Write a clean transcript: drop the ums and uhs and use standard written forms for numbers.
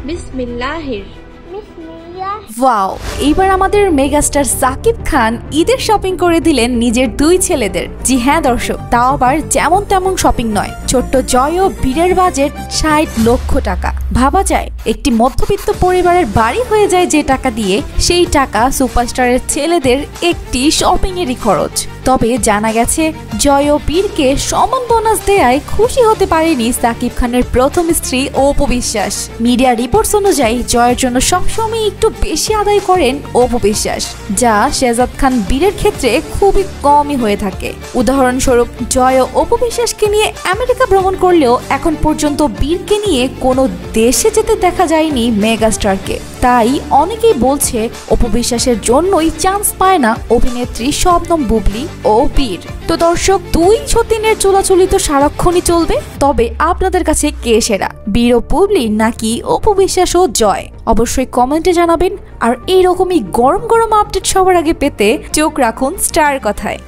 বিসমিল্লাহির। ওয়াও, এইবার আমাদের মেগাস্টার সাকিব খান ঈদের শপিং করে দিলেন নিজের দুই ছেলেদের। জি হ্যাঁ দর্শক, তাও আবার যেমন তেমন শপিং নয়। ছোট্ট জয় ও বীরের বাজেট ৬০ লক্ষ টাকা। ভাবা যায় একটি মধ্যবিত্ত পরিবারের বাড়ি হয়ে যায় যে টাকা দিয়ে, সেই টাকা সুপারস্টারের ছেলেদের একটি শপিং এরই খরচ। তবে জানা গেছে জয় ও বীরকে সমান বোনাস দেয়ায় খুশি হতে পারেনি সাকিব খানের প্রথম স্ত্রী অপু বিশ্বাস। মিডিয়া রিপোর্টস অনুযায়ী জয়ের জন্য সবসময় একটু বেশি আদায় করেন অপু বিশ্বাস, যা শেহজাদ খান বীরের ক্ষেত্রে খুবই কমই হয়ে থাকে। উদাহরণস্বরূপ জয় ও অপু বিশ্বাসকে নিয়ে আমেরিকা ভ্রমণ করলেও এখন পর্যন্ত বীরকে নিয়ে কোনো দেশে যেতে দেখা যায়নি মেগাস্টারকে। তাই অনেকেই বলছে অপু বিশ্বাসের জন্যই চান্স পায় না অভিনেত্রী শবনম বুবলী ও বীর। তো দর্শক, দুই সতীনের চুলাচুলি তো সারাক্ষণই চলবে। তবে আপনাদের কাছে কে সেরা, বীর ও বুবলী নাকি অপু বিশ্বাস ও জয়? অবশ্যই কমেন্টে জানাবেন। আর এইরকমই গরম গরম আপডেট সবার আগে পেতে চোখ রাখুন স্টার কথায়।